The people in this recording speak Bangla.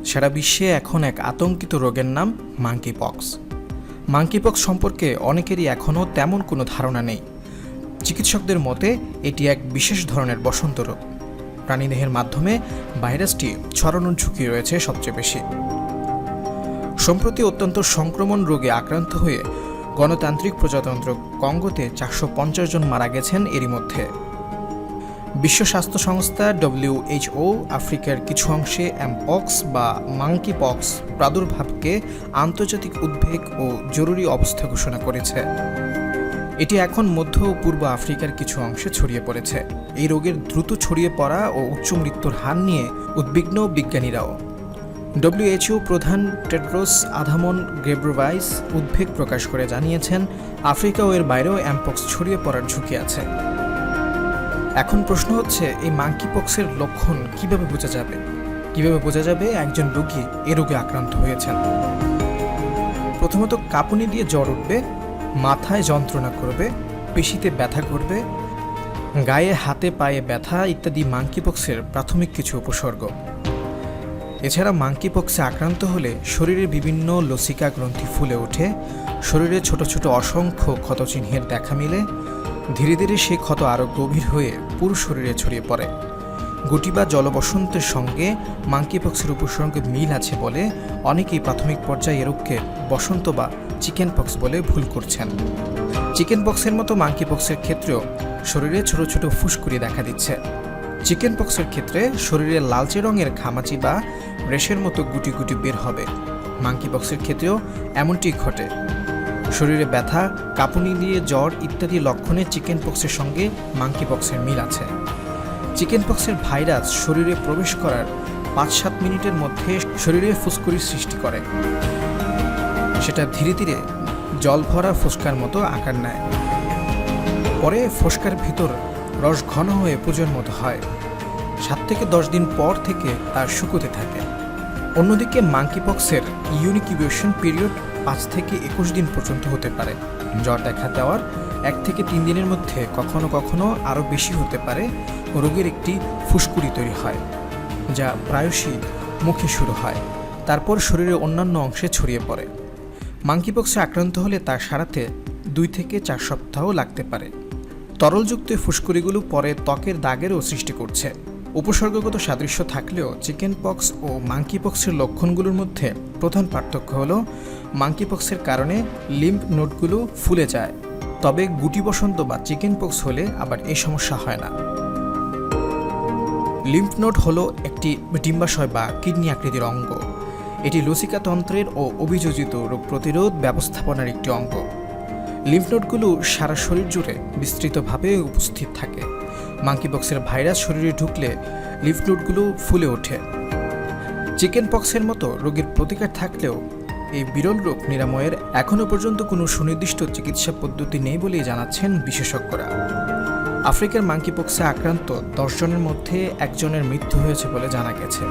সারা বিশ্বে এখন এক আতঙ্কিত রোগের নাম মাঙ্কিপক্স। মাঙ্কিপক্স সম্পর্কে অনেকেরই এখনও তেমন কোনো ধারণা নেই। চিকিৎসকদের মতে এটি এক বিশেষ ধরনের বসন্ত রোগ। প্রাণীদেহের মাধ্যমে ভাইরাসটি ছড়ানোর ঝুঁকি রয়েছে সবচেয়ে বেশি। সম্প্রতি অত্যন্ত সংক্রমণ রোগে আক্রান্ত হয়ে গণতান্ত্রিক প্রজাতন্ত্র কঙ্গোতে 450 জন মারা গেছেন এরই মধ্যে। বিশ্ব স্বাস্থ্য সংস্থা WHO আফ্রিকার কিছু অংশে অ্যামপক্স বা মাঙ্কিপক্স প্রাদুর্ভাবকে আন্তর্জাতিক উদ্বেগ ও জরুরি অবস্থা ঘোষণা করেছে। এটি এখন মধ্য ও পূর্ব আফ্রিকার কিছু অংশে ছড়িয়ে পড়েছে। এই রোগের দ্রুত ছড়িয়ে পড়া ও উচ্চ মৃত্যুর হার নিয়ে উদ্বিগ্ন বিজ্ঞানীরাও। WHO প্রধান টেড্রোস আধামন গেব্রেভাইস উদ্বেগ প্রকাশ করে জানিয়েছেন, আফ্রিকা ও এর বাইরেও অ্যামপক্স ছড়িয়ে পড়ার ঝুঁকি আছে। এখন প্রশ্ন হচ্ছে, এই মাঙ্কিপক্সের লক্ষণ কিভাবে বোঝা যাবে? কিভাবে বোঝা যাবে একজন রোগী এ রোগে আক্রান্ত হয়েছেন? প্রথমত, কাঁপুনি দিয়ে জ্বর উঠবে, মাথায় যন্ত্রণা করবে, পেশিতে ব্যথা করবে, গায়ে হাতে পায়ে ব্যথা ইত্যাদি মাঙ্কিপক্সের প্রাথমিক কিছু উপসর্গ। এছাড়া মাঙ্কিপক্সে আক্রান্ত হলে শরীরের বিভিন্ন লসিকা গ্রন্থি ফুলে ওঠে, শরীরে ছোট ছোট অসংখ্য ক্ষতচিহ্নের দেখা মিলে, ধীরে ধীরে সেই ক্ষত আরও গভীর হয়ে পুরো শরীরে ছড়িয়ে পড়ে। গুটি বা জলবসন্তের সঙ্গে মাঙ্কিপক্সের উপসর্গে মিল আছে বলে অনেকেই প্রাথমিক পর্যায়ে এ রোগকে বসন্ত বা চিকেন পক্স বলে ভুল করছেন। চিকেন পক্সের মতো মাঙ্কিপক্সের ক্ষেত্রেও শরীরে ছোট ছোট ফুসকুড়ি দেখা দিচ্ছে। চিকেন পক্সের ক্ষেত্রে শরীরে লালচে রঙের ঘামাচি বা রেশের মতো গুটি গুটি বের হবে। মাঙ্কিপক্সের ক্ষেত্রেও এমনটি ঘটে। শরীরে ব্যথা, কাঁপুনি দিয়ে জ্বর ইত্যাদি লক্ষণে চিকেন পক্সের সঙ্গে মাঙ্কিপক্সের মিল আছে। চিকেন পক্সের ভাইরাস শরীরে প্রবেশ করার 5-7 মিনিটের মধ্যে শরীরে ফুসকুড়ির সৃষ্টি করে। সেটা ধীরে ধীরে জল ভরা ফোস্কার মতো আকার নেয়। পরে ফোস্কার ভিতর রস ঘন হয়ে পুজোর মতো হয়। 7 থেকে 10 দিন পর থেকে তার শুকোতে থাকে। অন্যদিকে মাঙ্কিপক্সের ইনকিউবেশন পিরিয়ড 5 থেকে 21 দিন পর্যন্ত হতে পারে। জ্বর দেখা দেওয়ার 1 থেকে 3 দিনের মধ্যে কখনো কখনো আরও বেশি হতে পারে। রোগের একটি ফুসকুড়ি তৈরি হয়, যা প্রায়শই মুখে শুরু হয়, তারপর শরীরের অন্যান্য অংশে ছড়িয়ে পড়ে। মাঙ্কিপক্সে আক্রান্ত হলে তা সারাতে 2 থেকে 4 সপ্তাহ লাগতে পারে। তরলযুক্ত ফুসকুড়িগুলো পরে ত্বকের দাগেরও সৃষ্টি করছে। উপসর্গগত সাদৃশ্য থাকলেও চিকেন পক্স ও মাঙ্কিপক্সের লক্ষণগুলোর মধ্যে প্রধান পার্থক্য হল, মাঙ্কিপক্সের কারণে লিম্ফ নোডগুলো ফুলে যায়, তবে গুটি বসন্ত বা চিকেন পক্স হলে আবার এই সমস্যা হয় না। লিম্ফ নোড হলো একটি ডিম্বাশয় বা কিডনি আকৃতির অঙ্গ। এটি লসিকাতন্ত্রের ও অভিযোজিত রোগ প্রতিরোধ ব্যবস্থাপনার একটি অঙ্গ। লিম্ফ নোডগুলো সারা শরীর জুড়ে বিস্তৃতভাবে উপস্থিত থাকে। মাঙ্কিপক্সের ভাইরাস শরীরে ঢুকলে লিম্ফ নোডগুলো ফুলে ওঠে। চিকেন পক্সের মতো রোগের প্রতিকার থাকলেও এই বিরল রোগ নিরাময়ের এখনও পর্যন্ত কোনো সুনির্দিষ্ট চিকিৎসা পদ্ধতি নেই বলেই জানাচ্ছেন বিশেষজ্ঞরা। আফ্রিকার মাঙ্কিপক্সে আক্রান্ত 10 জনের মধ্যে 1 জনের মৃত্যু হয়েছে বলে জানা গেছে।